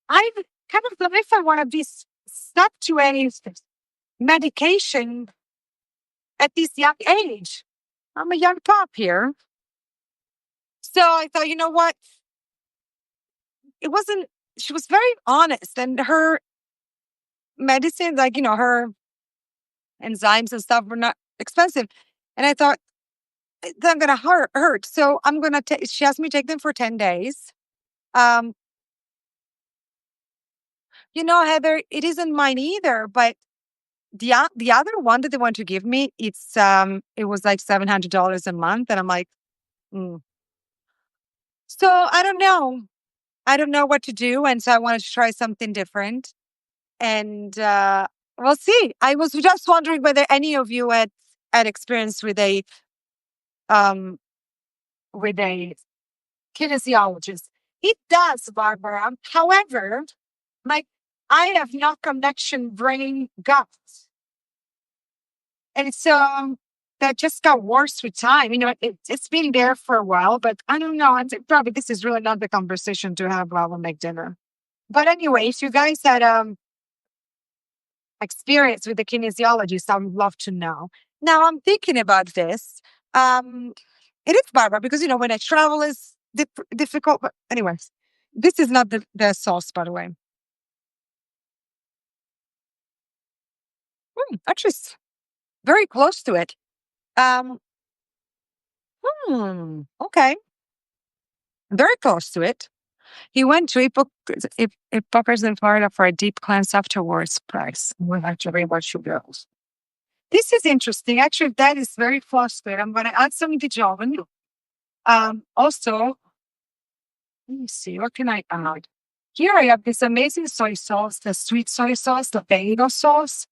I've kind of don't know if I want to be stuck to a medication at this young age. I'm a young pop here. So I thought, you know what? It wasn't, she was very honest, and her medicine, like, her enzymes and stuff were not expensive. And I thought, they're going to hurt. So I'm going to take, she asked me to take them for 10 days. Um, Heather, it isn't mine either, but the other one that they want to give me, it was like $700 a month. And I'm like, mm. So I don't know. I don't know what to do. And so I wanted to try something different. And we'll see. I was just wondering whether any of you had experience um with a kinesiologist. It does, Barbara. However, like, I have no connection brain gut. And so that just got worse with time. It's been there for a while, but I don't know. I think probably this is really not the conversation to have while we make dinner. But anyways, you guys had experience with the kinesiologist, I would love to know. Now I'm thinking about this. It is, Barbara, because when I travel is difficult. But anyways, this is not the sauce, by the way. Actually, it's very close to it. Um, okay, very close to it. He went to Hippocrates in Florida for a deep cleanse afterwards. Price. We'll have to read what she goes. This is interesting. Actually, that is very close to it. I'm going to add some Dijon. Also, let me see, what can I add? Here I have this amazing soy sauce, the sweet soy sauce, the bagel sauce.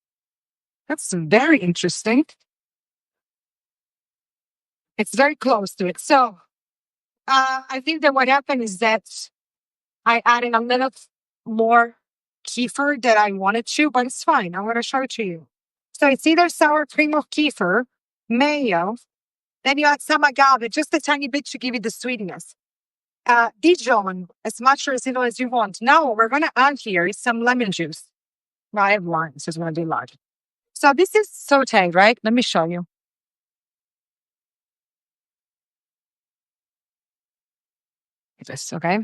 That's very interesting. It's very close to it. So I think that what happened is that I added a little more kefir that I wanted to, but it's fine. I'm going to show it to you. So it's either sour cream or kefir, mayo, then you add some agave, just a tiny bit to give it the sweetness. Dijon, as much or as you want. Now what we're going to add here is some lemon juice. I have wine, so it's going to be large. So this is sauteed, right? Let me show you. This, okay?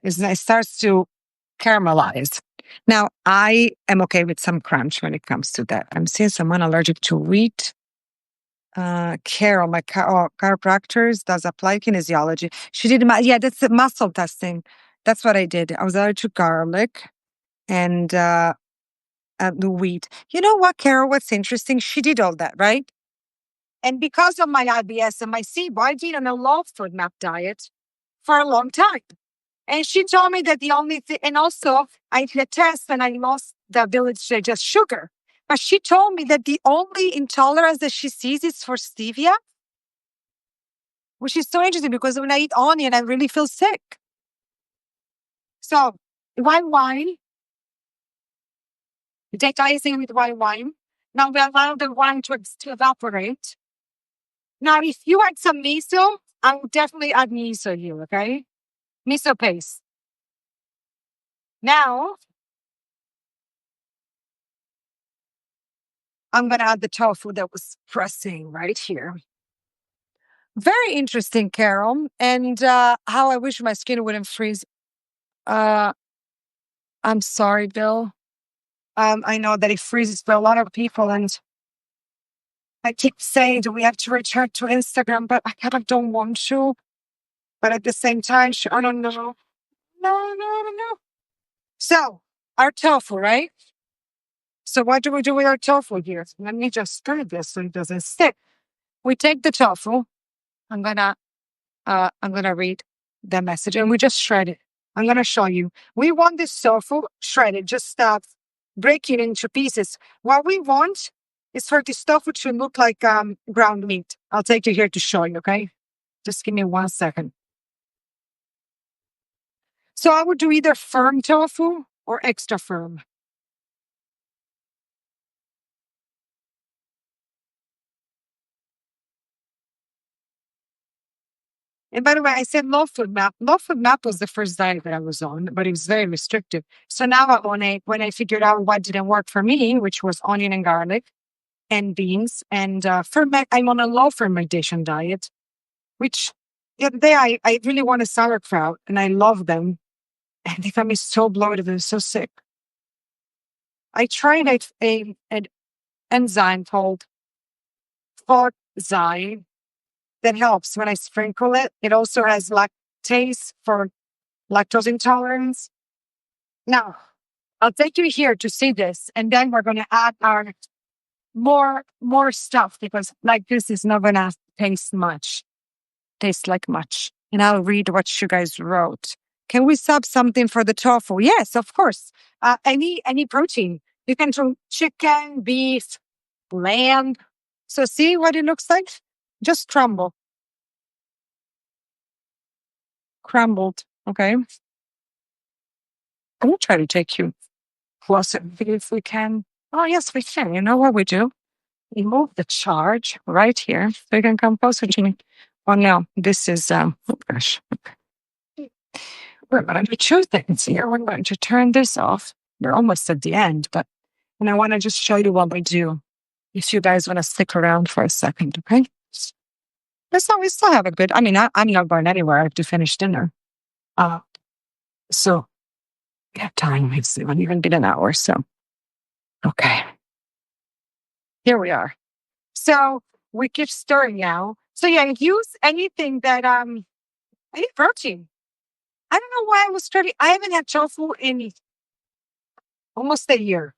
It starts to caramelize. Now, I am okay with some crunch when it comes to that. I'm seeing someone allergic to wheat. Carol, my chiropractor does applied kinesiology. She did that's the muscle testing. That's what I did. I was allergic to garlic and the wheat. You know what, Carol? What's interesting? She did all that, right? And because of my IBS and my SIBO, I've been on a low FODMAP diet for a long time. And she told me that the only thing, and also I did a test and I lost the ability to digest sugar. But she told me that the only intolerance that she sees is for stevia, which is so interesting because when I eat onion, I really feel sick. So, white wine, dicing with white wine. Now we allow the wine to evaporate. Now, if you add some miso, I would definitely add miso here, okay? Miso paste. Now, I'm going to add the tofu that was pressing right here. Very interesting, Carol. And how I wish my skin wouldn't freeze. I'm sorry, Bill. I know that it freezes for a lot of people, and I keep saying that we have to return to Instagram, but I kind of don't want to. But at the same time, I don't know. No. So, our tofu, right? So what do we do with our tofu here? Let me just stir this so it doesn't stick. We take the tofu. I'm gonna read the message and we just shred it. I'm gonna show you. We want this tofu shredded, just break it into pieces. What we want is for this tofu to look like ground meat. I'll take you here to show you, okay? Just give me 1 second. So I would do either firm tofu or extra firm. And by the way, I said low food map. Low food map was the first diet that I was on, but it was very restrictive. So now when I figured out what didn't work for me, which was onion and garlic and beans, and I'm on a low fermentation diet, which the other day I really wanted sauerkraut and I love them. And they got me so bloated and so sick. I tried an enzyme called Zyme that helps when I sprinkle it. It also has lactase for lactose intolerance. Now, I'll take you here to see this, and then we're going to add our more stuff because like this is not going to taste like much. And I'll read what you guys wrote. Can we sub something for the tofu? Yes, of course. Any protein. You can do chicken, beef, lamb. So see what it looks like? Just crumbled. Okay. I'm gonna try to take you closer if we can. Oh yes, we can. You know what we do? We move the charge right here so you can come closer to me. Oh no, this is oh gosh. We're going to do two things here. We're going to turn this off. We're almost at the end, and I want to just show you what we do. If you guys want to stick around for a second, okay? We still have a good. I mean, I'm not going anywhere. I have to finish dinner. So we have time. It's not even been an hour. So okay, here we are. So we keep stirring now. So yeah, use anything that any protein. I don't know why I was starting. I haven't had tofu in almost a year.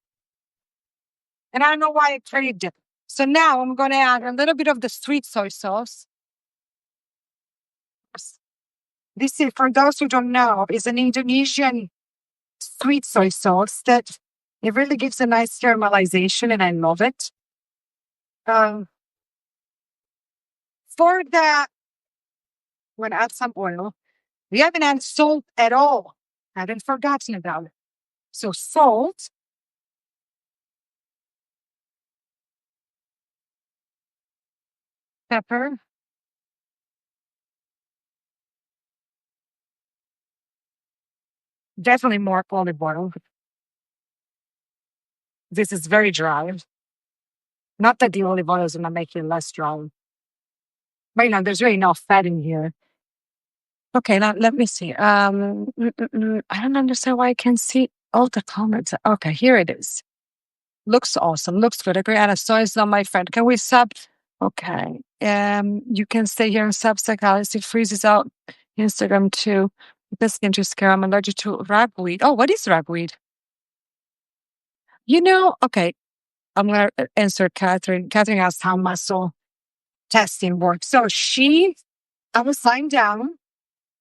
And I don't know why I craved it. So now I'm going to add a little bit of the sweet soy sauce. This is, for those who don't know, is an Indonesian sweet soy sauce that it really gives a nice caramelization and I love it. For that, I'm going to add some oil. We haven't had salt at all. I hadn't forgotten about it. So salt. Pepper. Definitely more olive oil. This is very dry. Not that the olive oil is going to make it less dry. But there's really no fat in here. Okay, now let me see. I don't understand why I can't see all the comments. Okay, here it is. Looks awesome. Looks good. Agree, Anna. So is not my friend. Can we sub? Okay. You can stay here and Substack, Alice. It freezes out Instagram too. This can just scare. I'm allergic to ragweed. Oh, what is ragweed? Okay. I'm gonna answer Catherine. Catherine asked how muscle testing works. So I was lying down.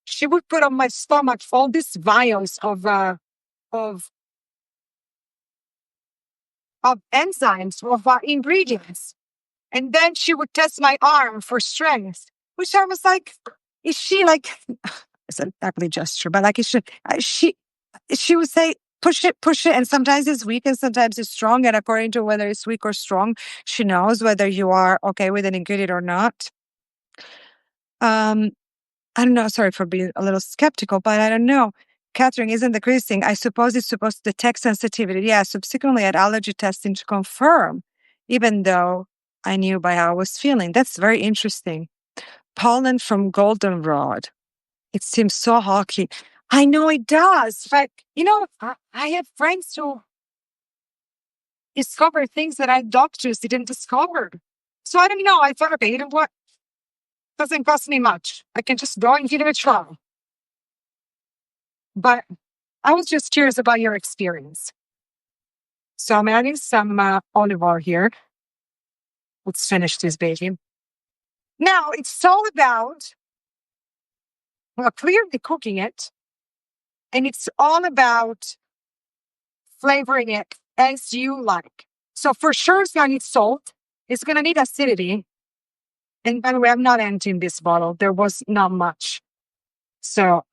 She would put on my stomach all these vials of enzymes, of ingredients. And then she would test my arm for strength, which I was like, is she like, it's an ugly gesture, but like, she would say, push it. And sometimes it's weak and sometimes it's strong. And according to whether it's weak or strong, she knows whether you are okay with an ingredient or not. I don't know. Sorry for being a little skeptical, but I don't know. Catherine, isn't the crazy thing? I suppose it's supposed to detect sensitivity. Yeah, subsequently at allergy testing to confirm, even though I knew by how I was feeling. That's very interesting. Pollen from goldenrod. It seems so hawky. I know it does. But, I have friends who discover things that doctors didn't discover. So I don't know. I thought, okay, you know what? Doesn't cost me much. I can just go and give it a try. But I was just curious about your experience. So I'm adding some olive oil here. Let's finish this baby. Now it's all about clearly cooking it. And it's all about flavoring it as you like. So for sure it's going to need salt. It's going to need acidity. And by the way, I'm not emptying this bottle. There was not much. So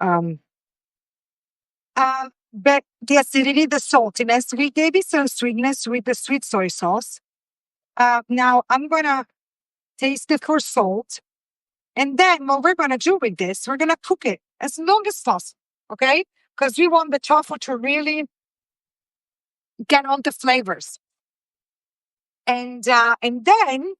But the acidity, the saltiness, we gave it some sweetness with the sweet soy sauce. Now I'm gonna taste it for salt. And then what we're gonna do with this, we're gonna cook it as long as possible, okay? Because we want the tofu to really get all the flavors. And then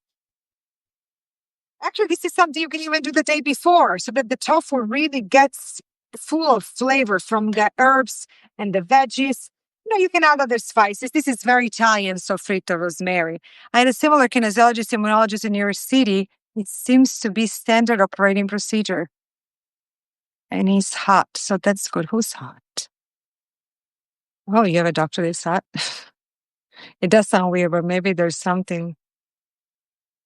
actually this is something you can even do the day before so that the tofu really gets full of flavor from the herbs and the veggies. You can add other spices. This is very Italian, sofrito, rosemary. I had a similar kinesiologist, immunologist in New York City. It seems to be standard operating procedure. And he's hot, so that's good. Who's hot? Oh, you have a doctor that's hot? It does sound weird, but maybe there's something.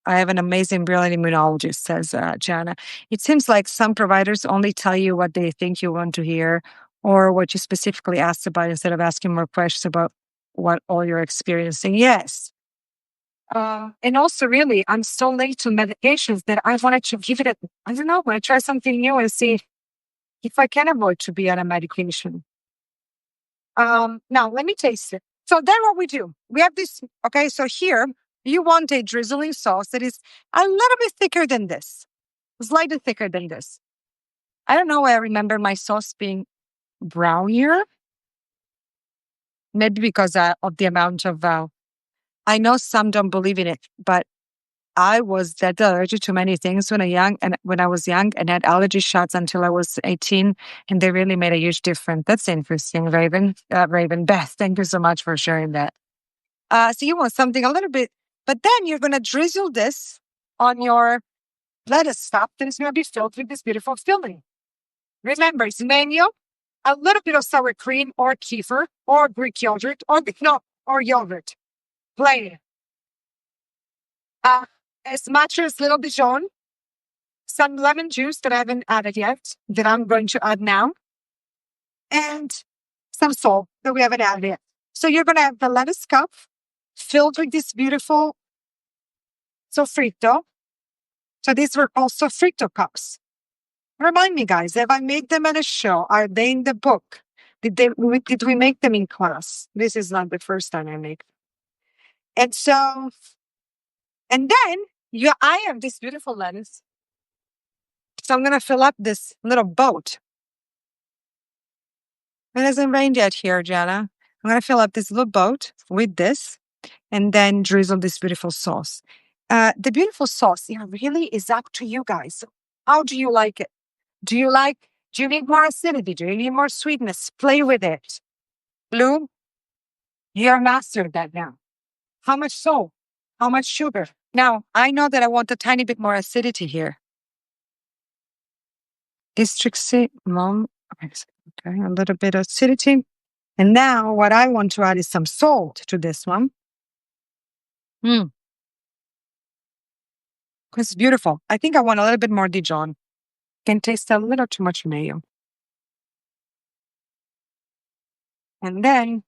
I have an amazing, brilliant immunologist, says Jana. It seems like some providers only tell you what they think you want to hear or what you specifically asked about instead of asking more questions about what all you're experiencing. Yes. And also, really, I'm so late to medications that I wanted to give it I don't know, I want to try something new and see if I can avoid to be on a medication. Now, let me taste it. So then what we do, we have this, okay, so here, you want a drizzling sauce that is a little bit thicker than this, slightly thicker than this. I don't know why I remember my sauce being brownier. Maybe because of the amount of, I know some don't believe in it, but I was that allergic to many things when I was young and had allergy shots until I was 18, and they really made a huge difference. That's interesting, Raven. Raven, Beth, thank you so much for sharing that. So you want something a little bit, but then you're going to drizzle this on your lettuce top that is going to be filled with this beautiful filling. Remember, it's mayo, a little bit of sour cream or kefir or Greek yogurt or yogurt, plain. As much as little Dijon, some lemon juice that I haven't added yet, that I'm going to add now, and some salt that we haven't added yet. So you're going to have the lettuce cup filled with this beautiful sofrito. So these were all sofrito cups. Remind me, guys, have I made them at a show? Are they in the book? Did we make them in class? This is not the first time I make them. And so, and then I have this beautiful lettuce. So I'm going to fill up this little boat. It hasn't rained yet here, Jana. I'm going to fill up this little boat with this and then drizzle this beautiful sauce. The beautiful sauce, really is up to you guys. How do you like it? Do you need more acidity? Do you need more sweetness? Play with it. Bloom, you're a master of that now. How much salt? How much sugar? Now, I know that I want a tiny bit more acidity here. Is Trixie, Mom? Okay, a little bit of acidity. And now what I want to add is some salt to this one. It's beautiful. I think I want a little bit more Dijon. Can taste a little too much mayo. And then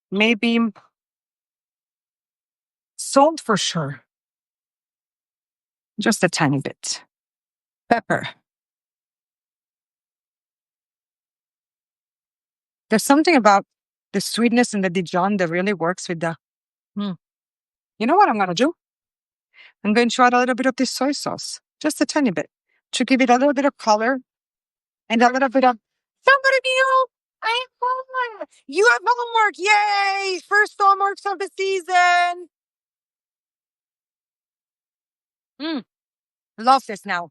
maybe salt for sure. Just a tiny bit. Pepper. There's something about the sweetness in the Dijon that really works with the... You know what I'm going to do? I'm going to add a little bit of this soy sauce. Just a tiny bit. To give it a little bit of color. And a little bit of... Somebody be home! I have homework! You have homework! Yay! First homeworks of the season! Love this now.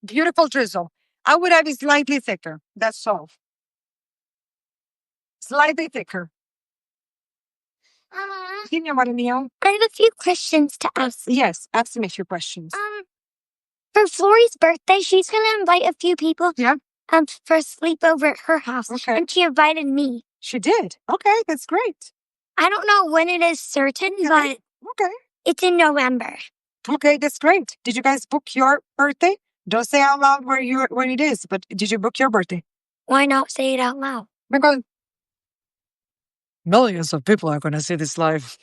Beautiful drizzle. I would have it slightly thicker. That's all. Slightly thicker. I have a few questions to ask. Yes, ask me a few questions. For Florrie's birthday, she's gonna invite a few people. Yeah. For a sleepover at her house. Okay. And she invited me. She did. Okay, that's great. I don't know when it is certain, but it's in November. Okay, that's great. Did you guys book your birthday? Don't say out loud when it is, but did you book your birthday? Why not say it out loud? Because millions of people are going to see this live.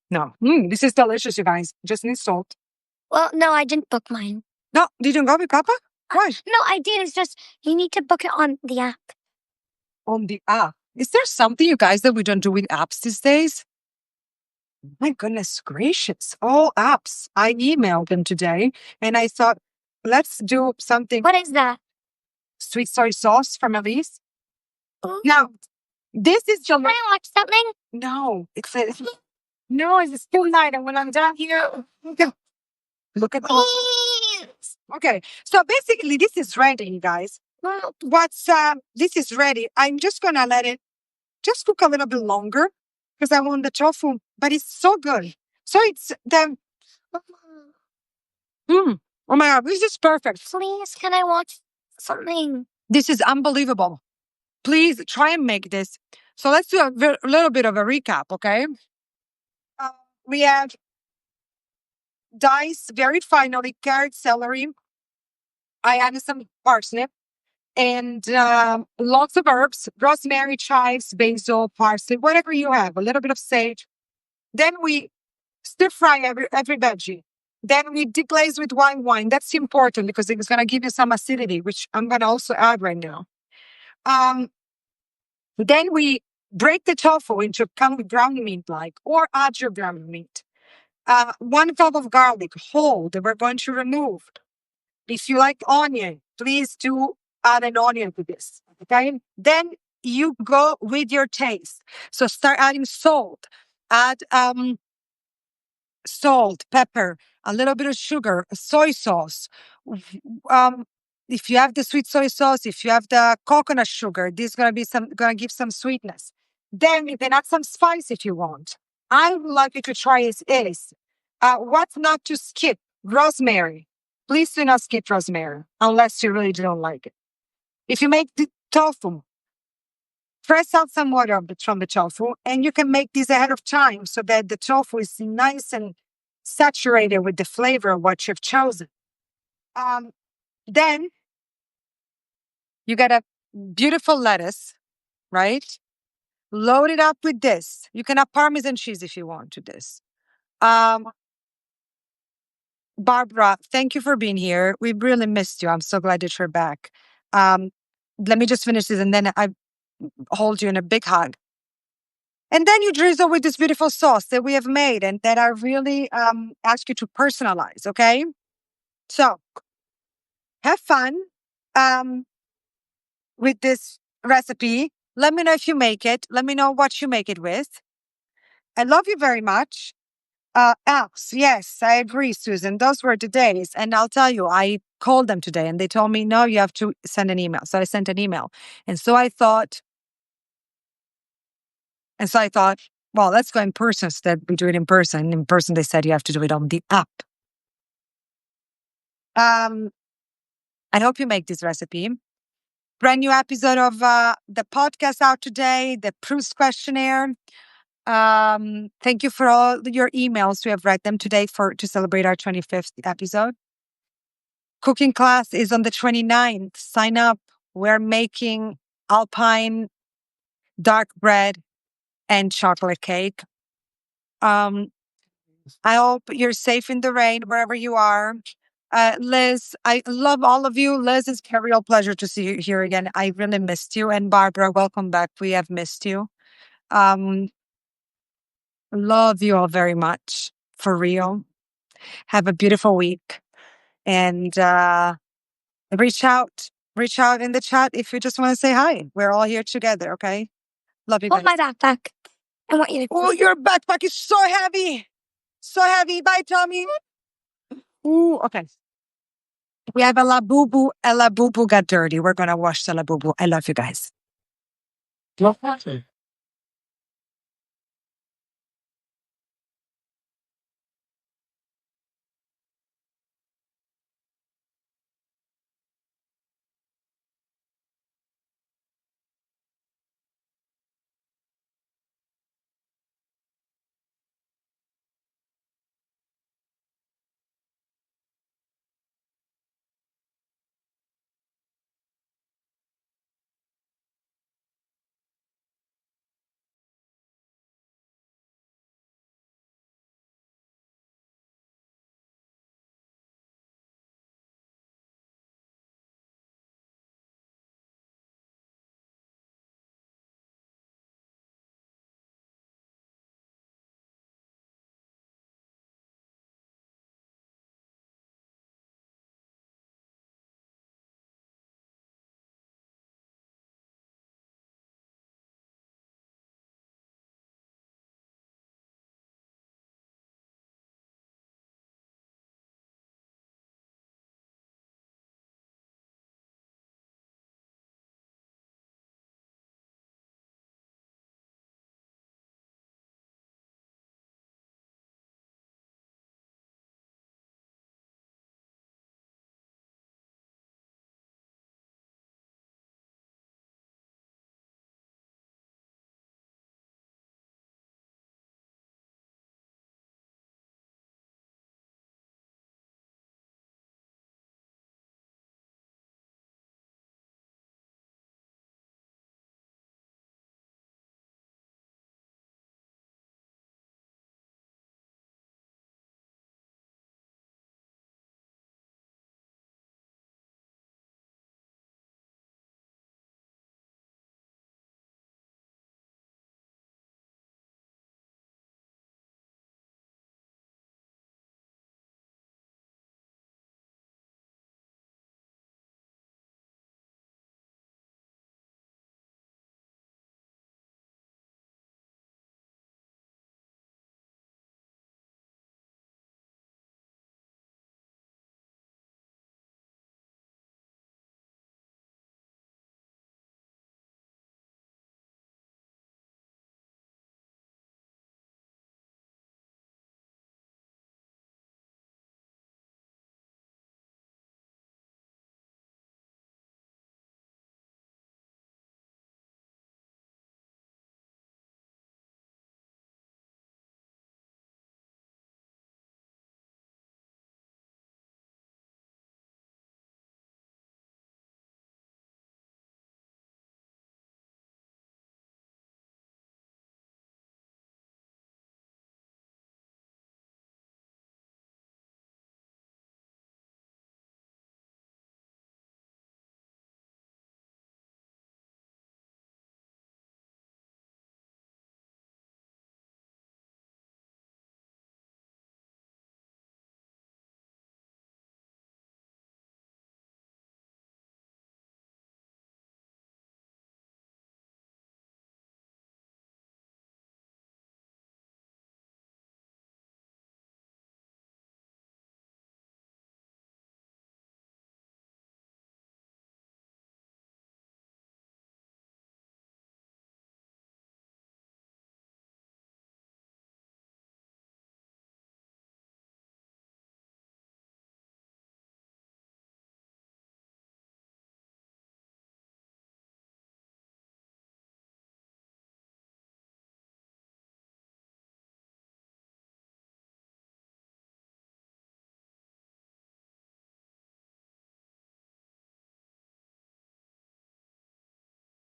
No, this is delicious, you guys. Just need salt. Well, no, I didn't book mine. No, did you go with Papa? Why? No, I did. It's just you need to book it on the app. on the app. Is there something, you guys, that we don't do with apps these days? My goodness gracious, all apps. I emailed them today and I thought, let's do something. What is that? Sweet soy sauce from Alice. Ooh. Now, this is Can I watch something? no, no, it's still night. And when I'm down here, look at Please. okay. So basically, this is ready, you guys. Well, This is ready. I'm just gonna let it just cook a little bit longer because I want the tofu, but it's so good. So it's the oh my god, this is perfect. please, can I watch something? This is unbelievable. Please try and make this. So let's do a little bit of a recap, okay? Uh, we have diced very finely carrot, celery. I added some parsnip and lots of herbs, rosemary, chives, basil, parsley, whatever you have, a little bit of sage. Then we stir fry every veggie. Then we deglaze with white wine. That's important because it's going to give you some acidity, which I'm going to also add right now. Then we break the tofu into kind of ground meat like, or add your ground meat. 1 clove of garlic whole that we're going to remove. If you like onion, please do add an onion to this. Okay. Then you go with your taste. So start adding salt. Add salt, pepper, a little bit of sugar, soy sauce. Um, if you have the sweet soy sauce, if you have the coconut sugar, this is gonna give some sweetness. Then you can add some spice if you want. I would like you to try is what not to skip? Rosemary. Please do not skip rosemary unless you really don't like it. If you make the tofu, press out some water from the tofu, and you can make this ahead of time so that the tofu is nice and saturated with the flavor of what you've chosen. Then you get a beautiful lettuce, right? Load it up with this. You can have Parmesan cheese if you want to this. Barbara, thank you for being here. We really missed you. I'm so glad that you're back. Let me just finish this and then I hold you in a big hug. And then you drizzle with this beautiful sauce that we have made and that I really ask you to personalize, okay? So have fun with this recipe. Let me know if you make it. Let me know what you make it with. I love you very much. Apps, yes, I agree, Susan. Those were the days. And I'll tell you, I called them today and they told me, no, you have to send an email. So I sent an email. And so I thought, well, let's go in person so that we do it in person. In person, they said you have to do it on the app. I hope you make this recipe. Brand new episode of the podcast out today, the Proust questionnaire. Thank you for all your emails. We have read them today to celebrate our 25th episode. Cooking class is on the 29th. Sign up. We're making alpine dark bread and chocolate cake. I hope you're safe in the rain wherever you are. Liz, I love all of you. Liz, it's a real pleasure to see you here again. I really missed you. And Barbara, welcome back. We have missed you. Love you all very much. For real. Have a beautiful week. And reach out. Reach out in the chat if you just want to say hi. We're all here together, okay? Love you guys. Hold my backpack. I want you to. Oh, your backpack is so heavy. So heavy. Bye, Tommy. Ooh, okay. We have a labubu. A labubu got dirty. We're going to wash the labubu. I love you guys.